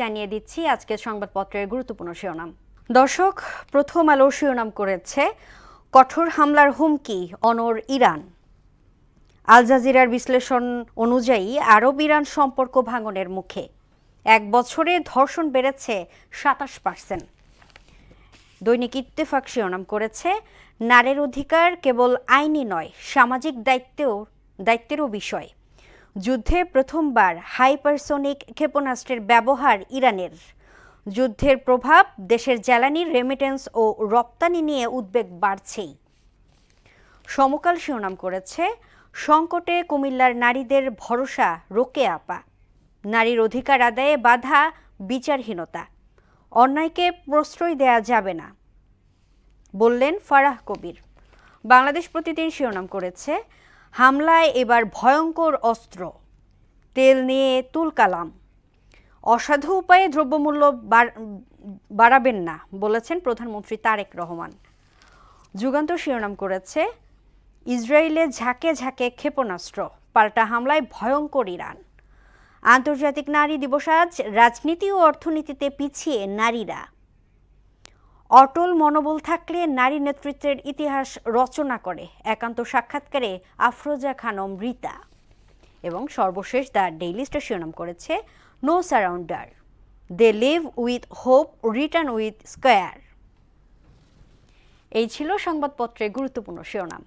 জানিয়ে দিচ্ছি আজকের সংবাদপত্রের গুরুত্বপূর্ণ শিরোনাম। দর্শক, প্রথম আলো শিরোনাম করেছে কঠোর হামলার হুমকি অনড় ইরান। আল জাজিরার বিশ্লেষণ অনুযায়ী আরব ইরান সম্পর্ক ভাঙনের মুখে। 1 বছরে ধর্ষণ বেড়েছে 27%। দৈনিক ইত্তেফাক শিরোনাম করেছে নারীর অধিকার কেবল আইনি নয়, সামাজিক দায়িত্বেরও বিষয়। যুদ্ধে প্রথমবার হাইপারসোনিক ক্ষেপণাস্ত্রের ব্যবহার ইরানের। যুদ্ধের প্রভাব দেশের জ্বালানির রেমিটেন্স ও রপ্তানি নিয়ে উদ্বেগ বাড়ছেই। সমকাল শিরোনাম করেছে সংকটে কুমিল্লার নারীদের ভরসা রোকেয়া আপা। নারীর অধিকার আদায়ে বাধা বিচারহীনতা, অন্যায়কে প্রশ্রয় দেয়া যাবে না বললেন ফারাহ কবির। বাংলাদেশ প্রতিদিন শিরোনাম করেছে হামলায় এবার ভয়ঙ্কর অস্ত্র, তেল নিয়ে তুলকালাম। অসাধু উপায়ে দ্রব্যমূল্য বাড়াবেন না বলেছেন প্রধানমন্ত্রী তারেক রহমান। যুগান্তর শিরোনাম করেছে ইসরায়েলে ঝাঁকে ঝাঁকে ক্ষেপণাস্ত্র, পাল্টা হামলায় ভয়ঙ্কর ইরান। আন্তর্জাতিক নারী দিবস আজ, রাজনীতি ও অর্থনীতিতে পিছিয়ে নারীরা। অটল মনোবল থাকলে নারী নেতৃত্বের ইতিহাস রচনা করে, একান্ত সাক্ষাৎকারে আফরোজা খানম রীতা। এবং সর্বশেষ দ্য ডেইলি স্টার শিরোনাম করেছে no surrender, they live with hope, return with square. এই ছিল সংবাদপত্রের গুরুত্বপূর্ণ শিরোনাম।